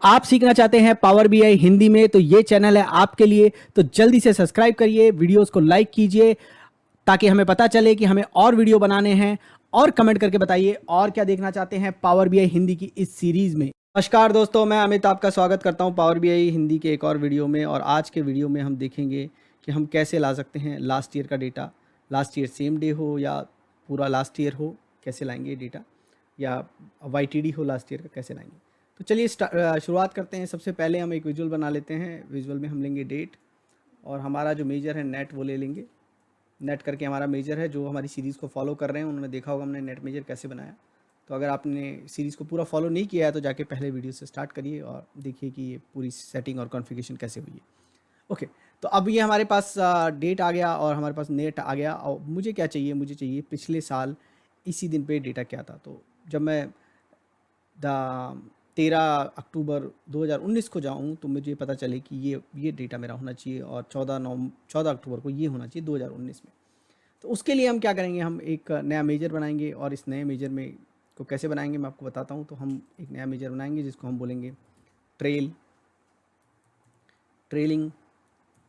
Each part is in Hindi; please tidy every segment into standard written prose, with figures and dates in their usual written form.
आप सीखना चाहते हैं पावर बीआई हिंदी में तो ये चैनल है आपके लिए। तो जल्दी से सब्सक्राइब करिए, वीडियोस को लाइक कीजिए ताकि हमें पता चले कि हमें और वीडियो बनाने हैं, और कमेंट करके बताइए और क्या देखना चाहते हैं पावर बीआई हिंदी की इस सीरीज में। नमस्कार दोस्तों, मैं अमित आपका स्वागत करता हूं पावर बीआई हिंदी के एक और वीडियो में। और आज के वीडियो में हम देखेंगे कि हम कैसे ला सकते हैं लास्ट ईयर का data. Last year same day हो या पूरा लास्ट ईयर हो, कैसे लाएंगे डेटा, या वाईटीडी हो लास्ट ईयर का, कैसे लाएंगे। तो चलिए शुरुआत करते हैं। सबसे पहले हम एक विजुअल बना लेते हैं। विजुअल में हम लेंगे डेट, और हमारा जो मेजर है नेट वो ले लेंगे। नेट करके हमारा मेजर है। जो हमारी सीरीज़ को फॉलो कर रहे हैं उन्होंने देखा होगा हमने नेट मेजर कैसे बनाया। तो अगर आपने सीरीज़ को पूरा फॉलो नहीं किया है तो जाके पहले वीडियो से स्टार्ट करिए और देखिए कि ये पूरी सेटिंग और कॉन्फ़िगरेशन कैसे हुई है। ओके, तो अब ये हमारे पास डेट आ गया और हमारे पास नेट आ गया। और मुझे क्या चाहिए, मुझे चाहिए पिछले साल इसी दिन पे डेटा क्या था। तो जब मैं 13 अक्टूबर 2019 को जाऊँ तो मुझे पता चले कि ये डेटा मेरा होना चाहिए, और 14 अक्टूबर को ये होना चाहिए 2019 में। तो उसके लिए हम क्या करेंगे, हम एक नया मेजर बनाएंगे। और इस नए मेजर में को कैसे बनाएंगे मैं आपको बताता हूँ। तो हम एक नया मेजर बनाएंगे जिसको हम बोलेंगे ट्रेलिंग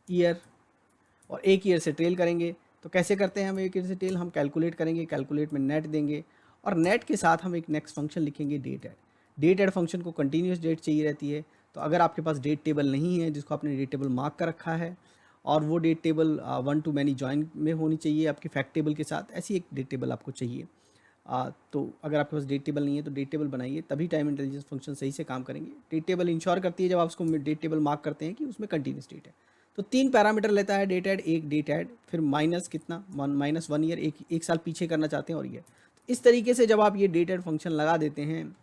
ईयर, और एक ईयर से ट्रेल करेंगे। तो कैसे करते हैं हम एक ईयर से ट्रेल, हम कैलकुलेट करेंगे, कैलकुलेट में नेट देंगे, और नेट के साथ हम एक नेक्स्ट फंक्शन लिखेंगे date add. Date add function को कंटिन्यूस डेट चाहिए रहती है। तो अगर आपके पास डेट टेबल नहीं है जिसको आपने डेट टेबल मार्क कर रखा है, और वो date table 1 to many join में होनी चाहिए आपके फैक्ट टेबल के साथ, ऐसी एक डेट टेबल आपको चाहिए। तो अगर आपके पास डेट टेबल नहीं है तो डेट टेबल बनाइए, तभी टाइम इंटेलिजेंस फंक्शन सही से काम करेंगे। डेट टेबल इंश्योर करती है जब आप उसको डेट टेबल मार्क करते हैं कि उसमें कंटिन्यूस डेट है। तो 3 पैरामीटर लेता है डेट ऐड, एक डेट ऐड, फिर माइनस कितना, -1 ईयर, एक साल पीछे करना चाहते हैं, और ईयर। इस तरीके से जब आप ये डेट ऐड फंक्शन लगा देते हैं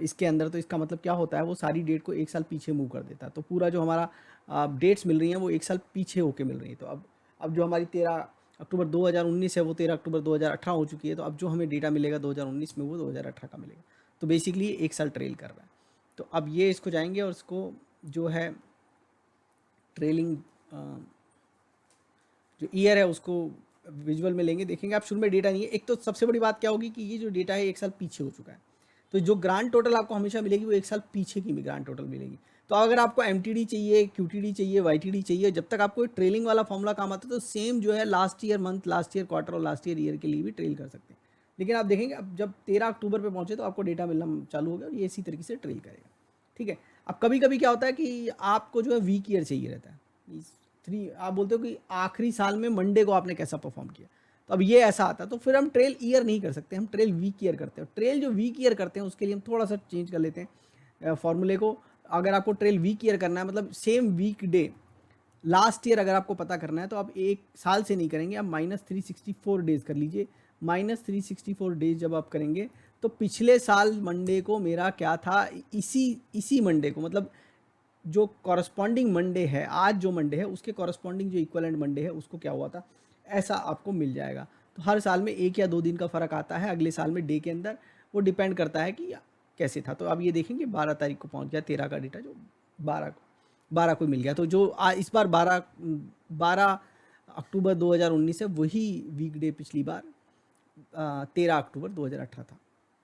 इसके अंदर, तो इसका मतलब क्या होता है, वो सारी डेट को एक साल पीछे मूव कर देता है। तो पूरा जो हमारा डेट्स मिल रही हैं वो एक साल पीछे होके मिल रही हैं। तो अब जो हमारी 13 अक्टूबर 2019 है वो 13 अक्टूबर 2018 हो चुकी है। तो अब जो हमें डेटा मिलेगा 2019 में वो 2018 का मिलेगा। तो बेसिकली एक साल ट्रेल कर रहा है। तो अब ये इसको जाएंगे और इसको जो है ट्रेलिंग जो ईयर है उसको विजुअल में लेंगे। देखेंगे आप शुरू में डेटा नहीं है। एक तो सबसे बड़ी बात क्या होगी कि ये जो डेटा है एक साल पीछे हो चुका है। तो जो ग्रांड टोटल आपको हमेशा मिलेगी वो एक साल पीछे की ग्रांड टोटल मिलेगी। तो अगर आपको एमटीडी चाहिए, क्यूटीडी चाहिए, वाईटीडी चाहिए, जब तक आपको ट्रेलिंग वाला फॉर्मूला काम आता है तो सेम जो है last year month, last year quarter और लास्ट ईयर ईयर के लिए भी ट्रेल कर सकते हैं। लेकिन आप देखेंगे अब जब 13 अक्टूबर पे पहुंचे तो आपको डेटा मिलना चालू हो गया, और ये इसी तरीके से ट्रेल करेगा। ठीक है। अब कभी कभी क्या होता है कि आपको जो है वीक ईयर चाहिए रहता है। आप बोलते हो कि आखिरी साल में मंडे को आपने कैसा परफॉर्म किया। तो अब ये ऐसा आता है, तो फिर हम ट्रेल ईयर नहीं कर सकते, हम ट्रेल वीक ईयर करते हैं। ट्रेल जो वीक ईयर करते हैं उसके लिए हम थोड़ा सा चेंज कर लेते हैं फॉर्मूले को। अगर आपको ट्रेल वीक ईयर करना है, मतलब same week day last year अगर आपको पता करना है, तो आप एक साल से नहीं करेंगे, आप -364 डेज कर लीजिए। -364 डेज जब आप करेंगे तो पिछले साल मंडे को मेरा क्या था, इसी मंडे को, मतलब जो कॉरस्पॉन्डिंग मंडे है, आज जो मंडे है उसके कॉरस्पॉन्डिंग जो इक्वलेंट मंडे है उसको क्या हुआ था, ऐसा आपको मिल जाएगा। तो हर साल में 1 या 2 दिन का फ़र्क आता है अगले साल में डे के अंदर, वो डिपेंड करता है कि कैसे था। तो अब ये देखेंगे 12 तारीख को पहुंच गया 13 का डेटा, जो 12 को मिल गया। तो जो इस बार 12 अक्टूबर 2019 है, वही वीकडे पिछली बार 13 अक्टूबर 2018 था।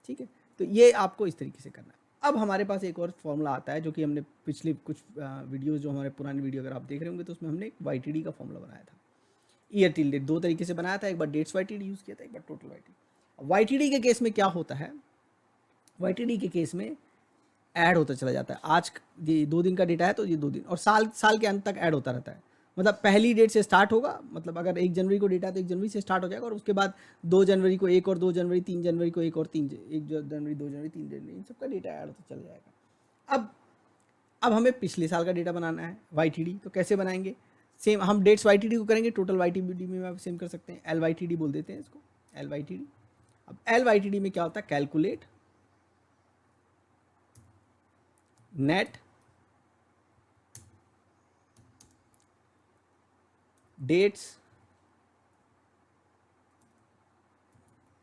ठीक है। तो ये आपको इस तरीके से करना है। अब हमारे पास एक और फॉर्मूला आता है जो कि हमने पिछले कुछ वीडियोस, जो हमारे पुराने वीडियो अगर आप देख रहे होंगे तो उसमें हमने एक वाईटीडी का फॉर्मूला बनाया था। ईयर टिल डेट 2 तरीके से बनाया था, एक बार डेट्स वाईटीडी यूज़ किया था, एक बार टोटल वाईटीडी। वाईटीडी के केस में क्या होता है, वाईटीडी के केस में ऐड होता चला जाता है। आज ये 2 दिन का डेटा है तो ये 2 दिन, और साल के अंत तक ऐड होता रहता है। मतलब पहली डेट से स्टार्ट होगा, मतलब अगर 1 जनवरी को डेटा है तो 1 जनवरी से स्टार्ट हो जाएगा, और उसके बाद 2 जनवरी को एक, और 2 जनवरी, 3 जनवरी को एक, और 1 जनवरी, 2 जनवरी, 3 जनवरी, इन सबका डेटा ऐड होता चला जाएगा। अब हमें पिछले साल का डेटा बनाना है वाईटीडी। तो कैसे बनाएंगे, सेम हम डेट्स वाईटीडी को करेंगे, टोटल वाईटीडी में आप सेम कर सकते हैं। LYTD बोल देते हैं इसको, LYTD। अब LYTD में क्या होता है, कैलकुलेट नेट डेट्स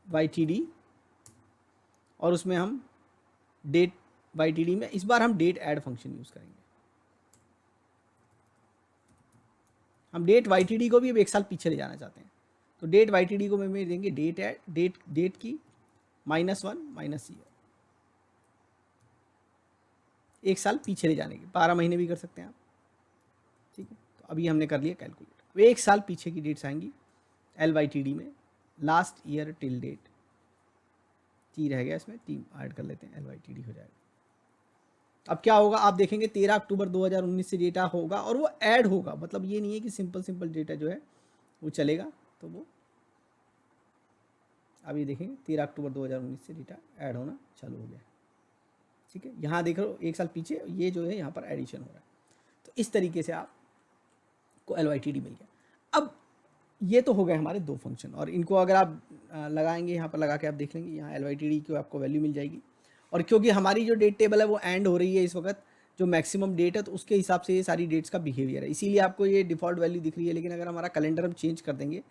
वाईटीडी, और उसमें हम डेट वाईटीडी में इस बार हम डेट ऐड फंक्शन यूज करेंगे। हम डेट वाईटीडी को भी अब एक साल पीछे ले जाना चाहते हैं। तो डेट वाईटीडी को में देंगे डेट ऐड, डेट की -1 -ईयर। 1 साल पीछे ले जाने की, 12 महीने भी कर सकते हैं आप, ठीक है। तो अभी हमने कर लिया कैलकुलेट। अब 1 साल पीछे की डेट्स आएंगी LYTD में, last year till date, T रह गया इसमें, टी ऐड कर लेते हैं, LYTD हो जाएगा। अब क्या होगा आप देखेंगे 13 अक्टूबर 2019 से डेटा होगा और वो ऐड होगा, मतलब ये नहीं है कि सिंपल डेटा जो है वो चलेगा, तो वो अब ये देखेंगे 13 अक्टूबर 2019 से डेटा ऐड होना चालू हो गया, ठीक है। यहाँ देख लो 1 साल पीछे ये जो है यहाँ पर एडिशन हो रहा है। तो इस तरीके से आपको LYTD मिल गया। अब ये तो हो गए हमारे 2 फंक्शन, और इनको अगर आप लगाएंगे यहाँ पर लगा के आप देख लेंगे, यहाँ LYTD की आपको वैल्यू मिल जाएगी। और क्योंकि हमारी जो डेट टेबल है वो एंड हो रही है इस वक्त, जो मैक्सिमम डेट है, तो उसके हिसाब से ये सारी डेट्स का बिहेवियर है, इसीलिए आपको ये डिफ़ॉल्ट वैल्यू दिख रही है। लेकिन अगर हमारा कैलेंडर हम चेंज कर देंगे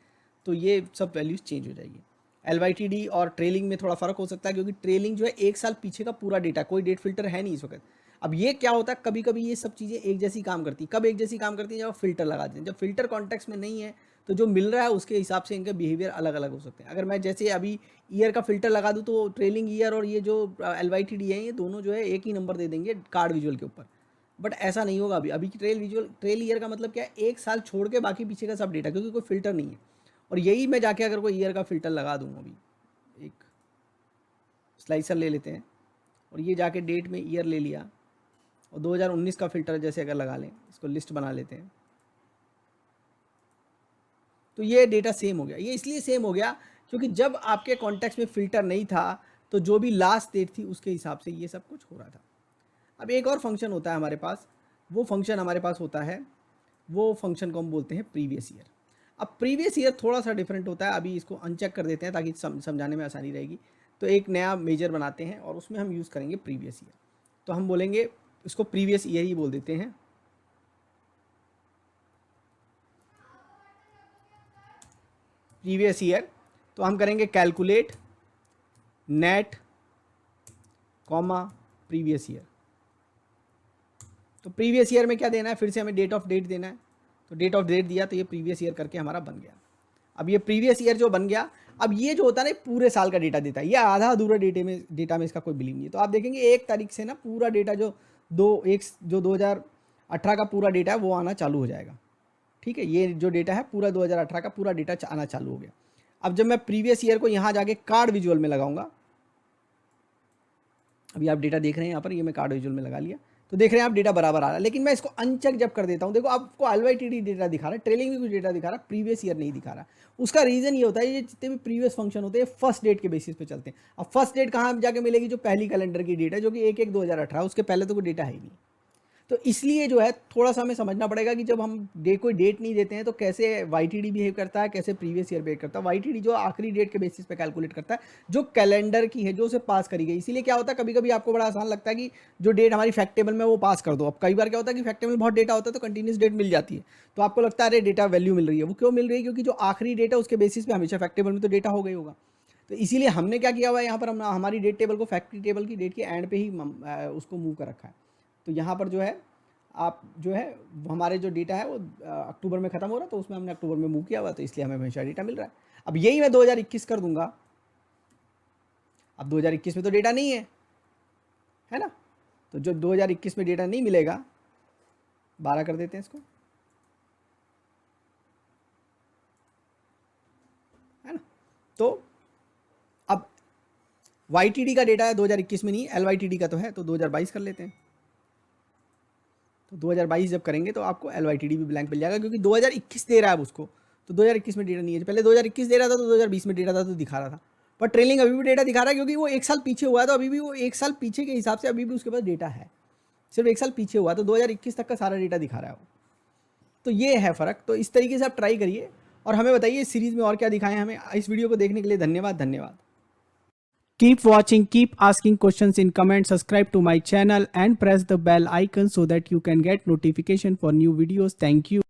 तो ये सब वैल्यूज़ चेंज हो जाएगी। LYTD और ट्रेलिंग में थोड़ा फ़र्क हो सकता है, क्योंकि ट्रेलिंग जो है 1 साल पीछे का पूरा डेटा, कोई डेट फिल्टर है नहीं इस वक्त। अब ये क्या होता है, कभी कभी ये सब चीज़ें एक जैसी काम करती है। कब एक जैसी काम करती है, जब फिल्टर लगा देते हैं। जब फिल्टर कॉन्टेक्स्ट में नहीं है तो जो मिल रहा है उसके हिसाब से इनके बिहेवियर अलग अलग हो सकते हैं। अगर मैं जैसे अभी ईयर का फिल्टर लगा दूं तो ट्रेलिंग ईयर और ये जो LYTD है ये दोनों जो है एक ही नंबर दे देंगे कार्ड विजुअल के ऊपर, बट ऐसा नहीं होगा। अभी की ट्रेल ईयर का मतलब क्या है, 1 साल छोड़ के बाकी पीछे का सब डेटा, क्योंकि कोई फिल्टर नहीं है। और यही मैं जाके अगर कोई ईयर का फिल्टर लगा दूँ, अभी एक स्लाइसर ले लेते हैं और ये जाके डेट में ईयर ले लिया और 2019 का फिल्टर जैसे अगर लगा लें, इसको लिस्ट बना लेते हैं, तो ये डेटा सेम हो गया। ये इसलिए सेम हो गया क्योंकि जब आपके कॉन्टेक्स्ट में फ़िल्टर नहीं था तो जो भी लास्ट डेट थी उसके हिसाब से ये सब कुछ हो रहा था। अब एक और फंक्शन होता है हमारे पास, वो फंक्शन हमारे पास होता है, वो फंक्शन को हम बोलते हैं प्रीवियस ईयर। अब प्रीवियस ईयर थोड़ा सा डिफरेंट होता है, अभी इसको अनचेक कर देते हैं ताकि समझाने में आसानी रहेगी। तो एक नया मेजर बनाते हैं और उसमें हम यूज़ करेंगे प्रीवियस ईयर। तो हम बोलेंगे इसको प्रीवियस ईयर ही बोल देते हैं। प्रीवियस ईयर, तो हम करेंगे calculate net comma previous year. तो प्रीवियस ईयर में क्या देना है, फिर से हमें डेट ऑफ डेट देना है। तो डेट ऑफ डेट दिया तो ये प्रीवियस ईयर करके हमारा बन गया। अब ये प्रीवियस ईयर जो बन गया, अब ये जो होता है ना पूरे साल का डेटा देता है, ये आधा अधूरा डेटा में इसका कोई बिलीव नहीं है। तो आप देखेंगे 1 तारीख से ना पूरा डेटा जो 2018 का पूरा डेटा है वो आना चालू हो जाएगा, ठीक है। ये जो डेटा है पूरा 2018 का पूरा डेटा आना चालू हो गया। अब जब मैं प्रीवियस ईयर को यहाँ जाके कार्ड विजुअल में लगाऊंगा, अभी आप डेटा देख रहे हैं यहाँ पर, ये मैं कार्ड विजुअल में लगा लिया, तो देख रहे हैं आप डेटा बराबर आ रहा है। लेकिन मैं इसको अनचेक जब कर देता हूँ, देखो आपको LYTD डेटा दिखा रहा है, ट्रेलिंग भी कुछ डेटा दिखा रहा है, प्रीवियस ईयर नहीं दिखा रहा। उसका रीज़न ये होता है, ये जितने भी प्रीवियस फंक्शन होते हैं फर्स्ट डेट के बेसिस पे चलते हैं। अब फर्स्ट डेट कहाँ जाके मिलेगी, जो पहली कैलेंडर की डेट है, जो कि 1/1/2018, उसके पहले तो कोई डेटा है ही नहीं। तो इसलिए जो है थोड़ा सा हमें समझना पड़ेगा कि जब हम कोई डेट नहीं देते हैं तो कैसे YTD बिहेव करता है, कैसे प्रीवियस ईयर बिहेव करता है। YTD जो आखिरी डेट के बेसिस पे कैलकुलेट करता है, जो कैलेंडर की है, जो उसे पास करी गई। इसीलिए क्या होता है, कभी कभी आपको बड़ा आसान लगता है कि जो डेट हमारी फैक्ट टेबल में वो पास कर दो। अब कई बार क्या होता है कि फैक्ट टेबल में बहुत डेटा होता है तो कंटिन्यूस डेट मिल जाती है, तो आपको लगता है अरे डेटा वैल्यू मिल रही है। वो क्यों मिल रही है, क्योंकि जो आखिरी डेट है उसके बेसिस पे हमेशा फैक्ट टेबल में तो डेटा हो गई होगा। तो इसीलिए हमने क्या किया हुआ है, यहाँ पर हमारी डेट टेबल को फैक्ट्री टेबल की डेट के एंड पे ही उसको मूव कर रखा है। तो यहाँ पर जो है आप जो है हमारे जो डेटा है वो अक्टूबर में ख़त्म हो रहा है, तो उसमें हमने अक्टूबर में मूव किया हुआ, तो इसलिए हमें हमेशा डेटा मिल रहा है। अब यही मैं 2021 कर दूंगा, अब 2021 में तो डेटा नहीं है ना, तो जो 2021 में डेटा नहीं मिलेगा, 12 कर देते हैं इसको, है ना। तो अब YTD का डेटा है 2021 में नहीं, LYTD का तो है, तो 2022 कर लेते हैं। तो 2022 जब करेंगे तो आपको LYTD भी ब्लैंक मिल जाएगा, क्योंकि 2021 दे रहा है अब उसको, तो 2021 में डेटा नहीं है। पहले 2021 दे रहा था तो 2020 में डेटा था तो दिखा रहा था, पर ट्रेलिंग अभी भी डेटा दिखा रहा है, क्योंकि वो 1 साल पीछे हुआ है, तो अभी भी वो 1 साल पीछे के हिसाब से अभी भी उसके पास डेटा है, सिर्फ 1 साल पीछे हुआ, तो 2021 तक का सारा डेटा दिखा रहा है वो। तो ये है फ़र्क। तो इस तरीके से आप ट्राई करिए और हमें बताइए इस सीरीज़ में और क्या दिखाएं हमें। इस वीडियो को देखने के लिए धन्यवाद। Keep watching, keep asking questions in comments, subscribe to my channel and press the bell icon so that you can get notification for new videos. Thank you.